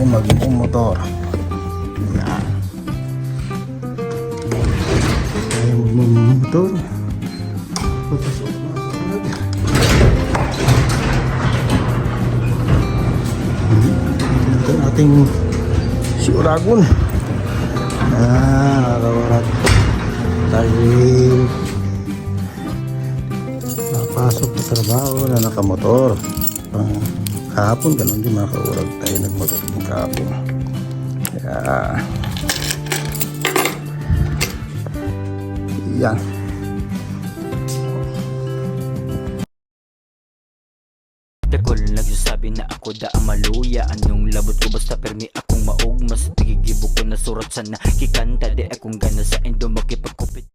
ako magmumotor. Yan. Ayaw magmumotor. Papasok na agad. Ito ating si Uragon. Araw-araw tayo napasok sa trabaho na nakamotor. Kahapon ganun din mga kaurag, tayo nagmotor din kahapon. Kaya yan. Dakol nagsasabi na ako da amaluya. Anong labot ko basta permi akong maog. Mas tigigibok ko na surat sa nakikanta. Di akong gana sa endo makipagkupit.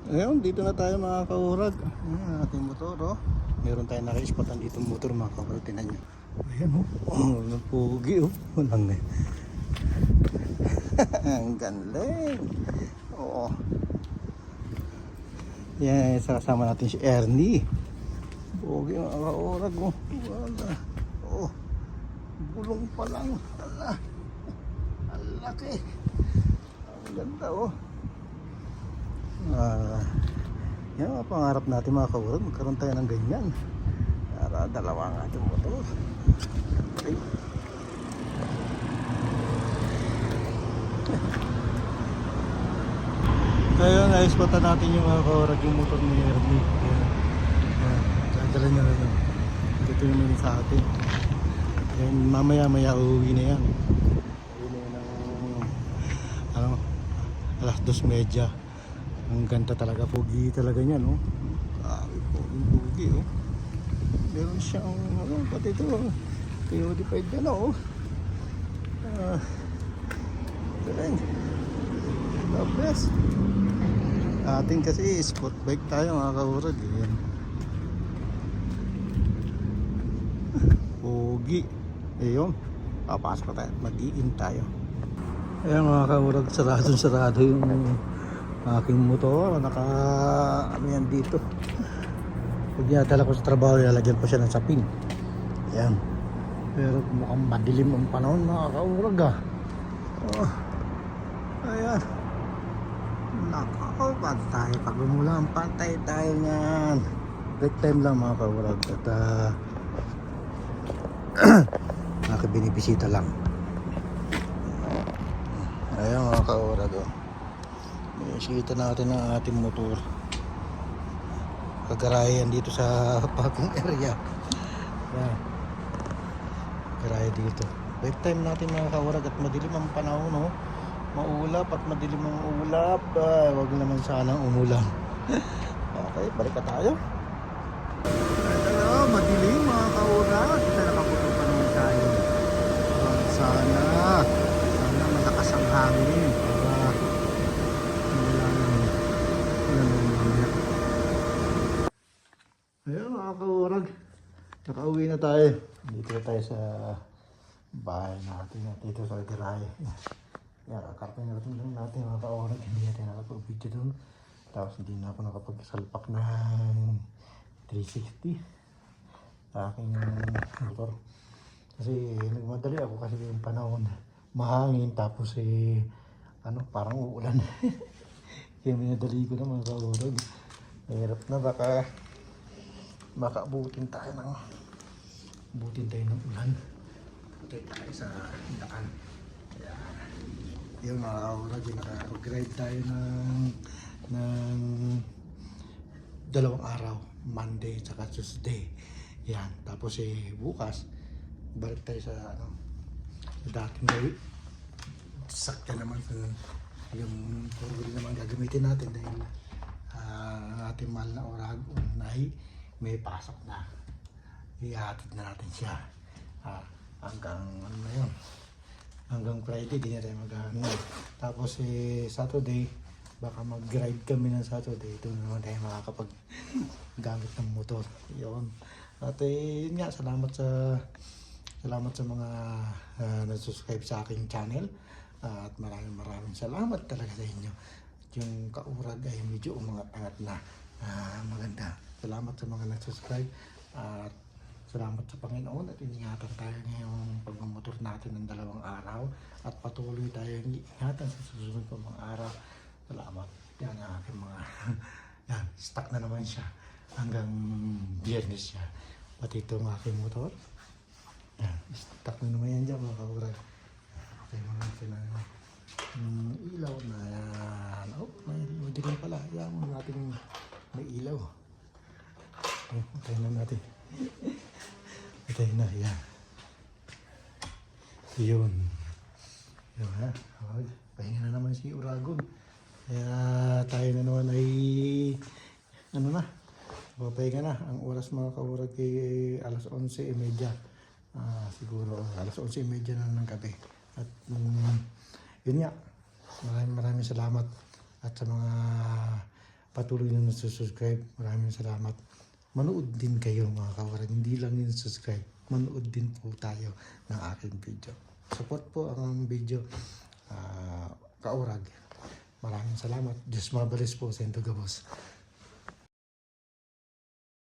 Ngayon, dito na tayo mga kaurag. Ayan, ating motor, oh. Meron tayong naka-ispatan dito motor mga kaurag. Tinan nyo. Ayan, oh. Oh, napugi, oh. Walang ang galing. Oo. Yan, kasama natin si Ernie. Pugi mga kaurag, oh. Wala. Oh. Bulong pa lang. Ala. Ang laki. Ang ganda, oh. Yan ang pangarap natin mga kaurag, magkaroon tayo ng ganyan para dalawa ang ating motor. Okay. Kaya na-spota natin yung mga kaurag yung motor ni Ernie. Dadala niya na yun. Ito yung naman sa atin. Yan, mamaya uuwi na yan. Uuwi na yan ng alas 2:30. Ang ganda talaga, pogi talaga niya, no? Pogi, oh. Meron siyang, ano, pati ito, purified na, oh. Galing. The best. Ating kasi sport bike tayo mga kaurag. Yan. Pogi. Ayun. Papasok tayo. Mag-i-in tayo. Ayan mga kaurag. Sarado yung aking motor. Ano yan dito. Pag dinadala ko sa trabaho, lalagyan ko siya ng sapin. Ayan. Pero mukhang madilim ang panahon mga kaurag ah. Oh. Ayan. Nako, pantay. Pag umulan, pantay tayo yan. Break time lang mga kaurag. At nakibinibisita lang. Ayan mga kaurag. Binisita natin ang ating motor. Kagarayan dito sa parking area. Ayan. Kagarayan dito. Break time natin mga kaurag at madilim ang panahon, no? Maulap at madilim ang ulap. Wag naman sanang umulan. Okay, balik na tayo. Hello, madilim mga kaurag. Nakaputo pa naman tayo. Sana malakas ang hangin para wala nang mamaya. Ayun mga kaurag. Nakauwi na tayo. Dito na tayo sa bahay natin at dito sa garahe. Yan, karapin lang natin mga kaurag. Hindi natin nakapag-video doon. Tapos hindi na ako nakapag-salpak ng 360 sa aking motor. Kasi nagmadali ako kasi yung panahon mahangin tapos parang uulan. Kaya minadali ko na mga kaurag. Mahirap na baka abutin tayo ng ulan. Punta tayo sa Dakan. Yung mga kaurag, nakapag-ride tayo ng 2 araw, Monday at Tuesday. Yan, tapos bukas balik tayo sa dating gawin. Sakya naman yung four-wheel naman gagamitin natin dahil ang ating mahal na Oragon ay may pasok na. Ihatid na natin siya hanggang hanggang Friday di na tayo mag-ano. Tapos Saturday baka mag-ride kami ng Saturday. Doon naman tayo makakapag gamit ng motor. Yun. At yun nga, salamat sa mga nag-subscribe sa aking channel. At maraming salamat talaga sa inyo. At yung kaurag ay medyo umangat-angat na. Maganda. Salamat sa mga nag-subscribe. At salamat sa Panginoon at iningatan tayo ngayong pagmamotor natin ng 2 araw. At patuloy tayong ingatan sa susunod pa mga araw. Salamat. Yan ang aking mga yan, stuck na naman siya hanggang Biyernes siya. Pati itong aking motor. Yan, stuck na naman yan dyan mga kaurag. Okay, mga ilaw na yan. Oh, may dilim pala. Yan mo natin may ilaw. Tayo na natin. Tayo na, yan. Yun. Yun ha. Pahinga na naman si Oragon. Kaya tayo na naman ay papahinga na. Ang oras mga kaurag ay alas 11:30. Siguro alas 11:30 na ng gabi. At yun nga, maraming salamat. At sa mga patuloy na nagsusubscribe, maraming salamat. Manood din kayo mga kaurag, hindi lang yung subscribe. Manood din po tayo ng aking video. Support po ang video kaurag. Maraming salamat. Diyos mabalis po sa Gabos.